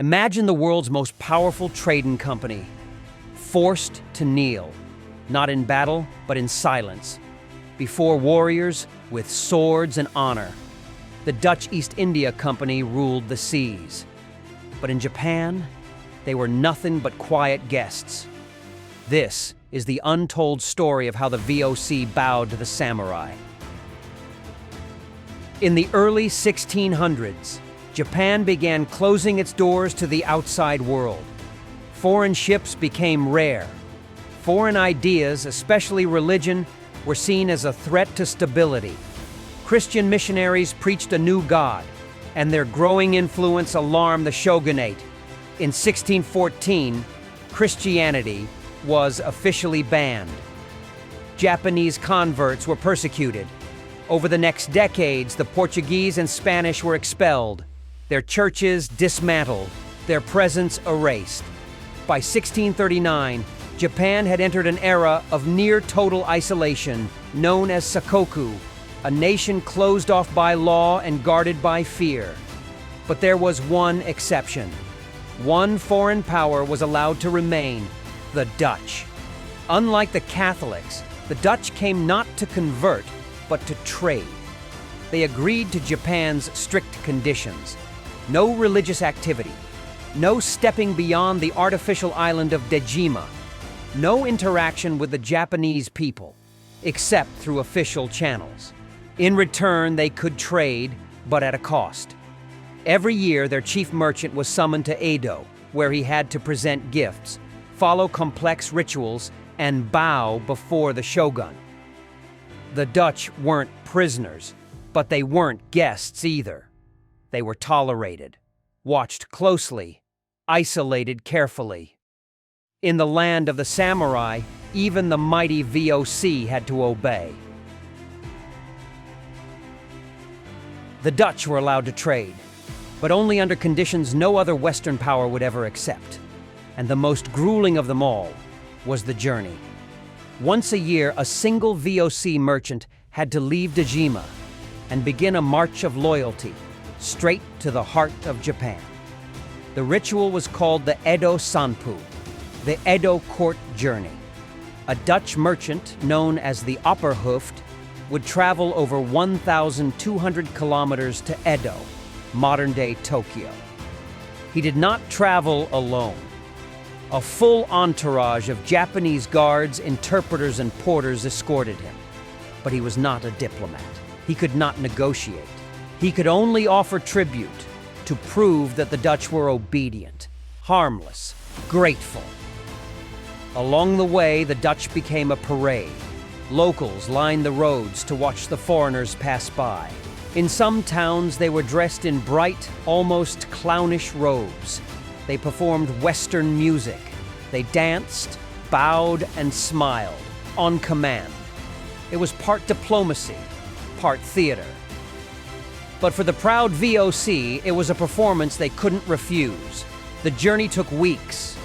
Imagine the world's most powerful trading company, forced to kneel, not in battle, but in silence, before warriors with swords and honor. The Dutch East India Company ruled the seas. But in Japan, they were nothing but quiet guests. This is the untold story of how the VOC bowed to the samurai. In the early 1600s, Japan began closing its doors to the outside world. Foreign ships became rare. Foreign ideas, especially religion, were seen as a threat to stability. Christian missionaries preached a new God, and their growing influence alarmed the shogunate. In 1614, Christianity was officially banned. Japanese converts were persecuted. Over the next decades, the Portuguese and Spanish were expelled, their churches dismantled, their presence erased. By 1639, Japan had entered an era of near-total isolation known as Sakoku, a nation closed off by law and guarded by fear. But there was one exception. One foreign power was allowed to remain: the Dutch. Unlike the Catholics, the Dutch came not to convert, but to trade. They agreed to Japan's strict conditions: no religious activity, no stepping beyond the artificial island of Dejima, no interaction with the Japanese people, except through official channels. In return, they could trade, but at a cost. Every year, their chief merchant was summoned to Edo, where he had to present gifts, follow complex rituals, and bow before the shogun. The Dutch weren't prisoners, but they weren't guests either. They were tolerated, watched closely, isolated carefully. In the land of the samurai, even the mighty VOC had to obey. The Dutch were allowed to trade, but only under conditions no other Western power would ever accept. And the most grueling of them all was the journey. Once a year, a single VOC merchant had to leave Dejima and begin a march of loyalty straight to the heart of Japan. The ritual was called the Edo Sanpu, the Edo Court Journey. A Dutch merchant known as the Opperhoofd would travel over 1,200 kilometers to Edo, modern-day Tokyo. He did not travel alone. A full entourage of Japanese guards, interpreters, and porters escorted him. But he was not a diplomat. He could not negotiate. He could only offer tribute to prove that the Dutch were obedient, harmless, grateful. Along the way, the Dutch became a parade. Locals lined the roads to watch the foreigners pass by. In some towns, they were dressed in bright, almost clownish robes. They performed Western music. They danced, bowed, and smiled, on command. It was part diplomacy, part theater. But for the proud VOC, it was a performance they couldn't refuse. The journey took weeks,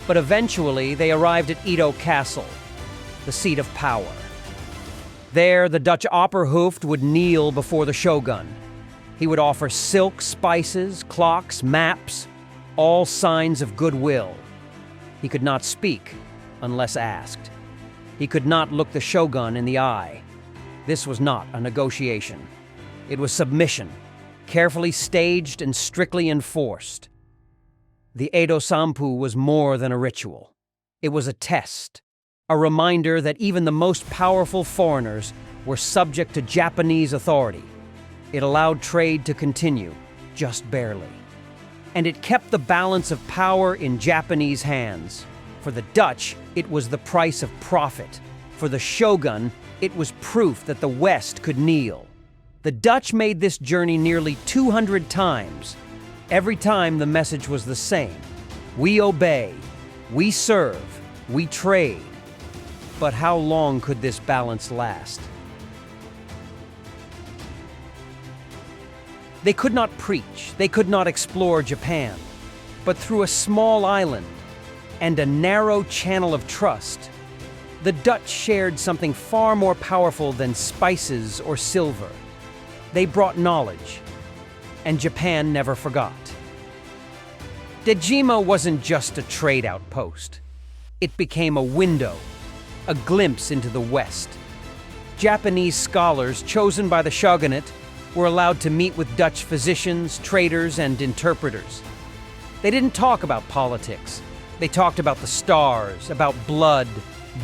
but eventually they arrived at Edo Castle, the seat of power. There, the Dutch Opperhoofd would kneel before the shogun. He would offer silk, spices, clocks, maps, all signs of goodwill. He could not speak unless asked. He could not look the shogun in the eye. This was not a negotiation. It was submission, carefully staged and strictly enforced. The Edo Sanpu was more than a ritual. It was a test, a reminder that even the most powerful foreigners were subject to Japanese authority. It allowed trade to continue, just barely. And it kept the balance of power in Japanese hands. For the Dutch, it was the price of profit. For the shogun, it was proof that the West could kneel. The Dutch made this journey nearly 200 times. Every time the message was the same: we obey, we serve, we trade. But how long could this balance last? They could not preach, they could not explore Japan, but through a small island and a narrow channel of trust, the Dutch shared something far more powerful than spices or silver. They brought knowledge, and Japan never forgot. Dejima wasn't just a trade outpost. It became a window, a glimpse into the West. Japanese scholars chosen by the shogunate were allowed to meet with Dutch physicians, traders, and interpreters. They didn't talk about politics. They talked about the stars, about blood,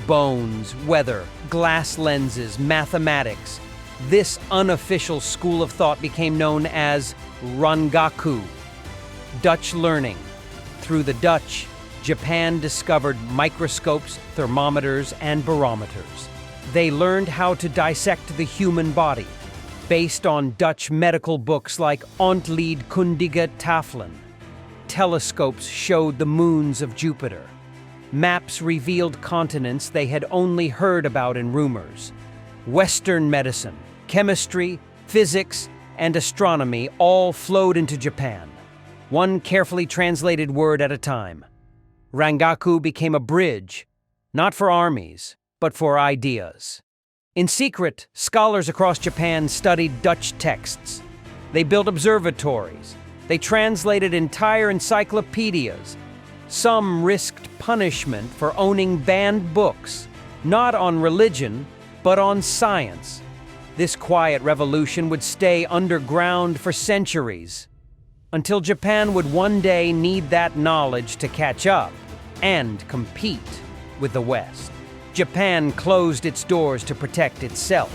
bones, weather, glass lenses, mathematics. This unofficial school of thought became known as Rangaku, Dutch learning. Through the Dutch, Japan discovered microscopes, thermometers, and barometers. They learned how to dissect the human body, based on Dutch medical books like Outlawed kundige tafelen. Telescopes showed the moons of Jupiter. Maps revealed continents they had only heard about in rumors. Western medicine, chemistry, physics, and astronomy all flowed into Japan, one carefully translated word at a time. Rangaku became a bridge, not for armies, but for ideas. In secret, scholars across Japan studied Dutch texts. They built observatories. They translated entire encyclopedias. Some risked punishment for owning banned books, not on religion, but on science. This quiet revolution would stay underground for centuries, until Japan would one day need that knowledge to catch up and compete with the West. Japan closed its doors to protect itself,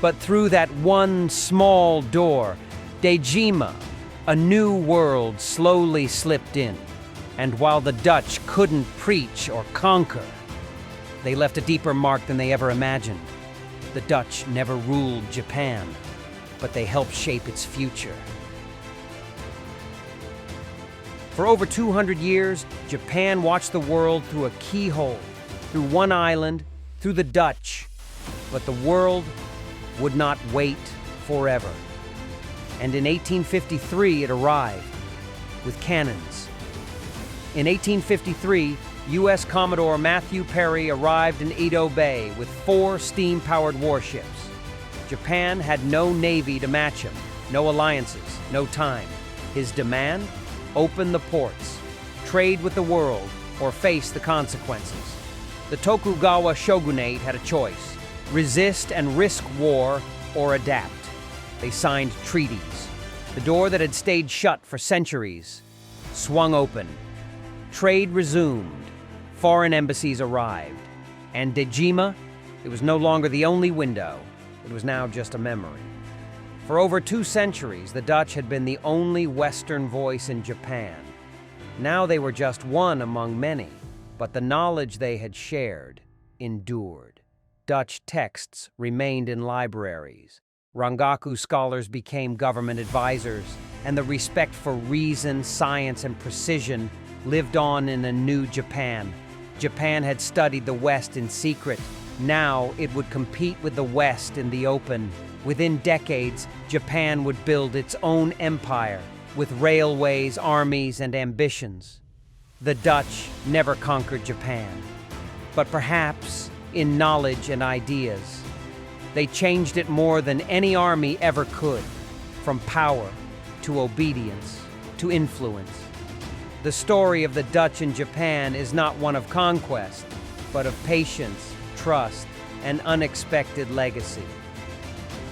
but through that one small door, Dejima, a new world slowly slipped in. And while the Dutch couldn't preach or conquer, they left a deeper mark than they ever imagined. The Dutch never ruled Japan, but they helped shape its future. For over 200 years, Japan watched the world through a keyhole, through one island, through the Dutch. But the world would not wait forever. And in 1853, it arrived with cannons. In 1853, U.S. Commodore Matthew Perry arrived in Edo Bay with 4 steam-powered warships. Japan had no navy to match him, no alliances, no time. His demand? Open the ports, trade with the world, or face the consequences. The Tokugawa shogunate had a choice: resist and risk war, or adapt. They signed treaties. The door that had stayed shut for centuries swung open. Trade resumed. Foreign embassies arrived. And Dejima, it was no longer the only window. It was now just a memory. For over 2 centuries, the Dutch had been the only Western voice in Japan. Now they were just one among many, but the knowledge they had shared endured. Dutch texts remained in libraries. Rangaku scholars became government advisors, and the respect for reason, science, and precision lived on in a new Japan. Japan had studied the West in secret. Now it would compete with the West in the open. Within decades, Japan would build its own empire, with railways, armies, and ambitions. The Dutch never conquered Japan, but perhaps in knowledge and ideas. They changed it more than any army ever could, from power to obedience to influence. The story of the Dutch in Japan is not one of conquest, but of patience, trust, and unexpected legacy.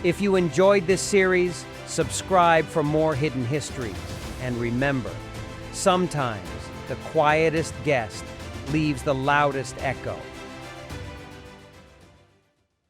If you enjoyed this series, subscribe for more hidden histories. And remember, sometimes the quietest guest leaves the loudest echo.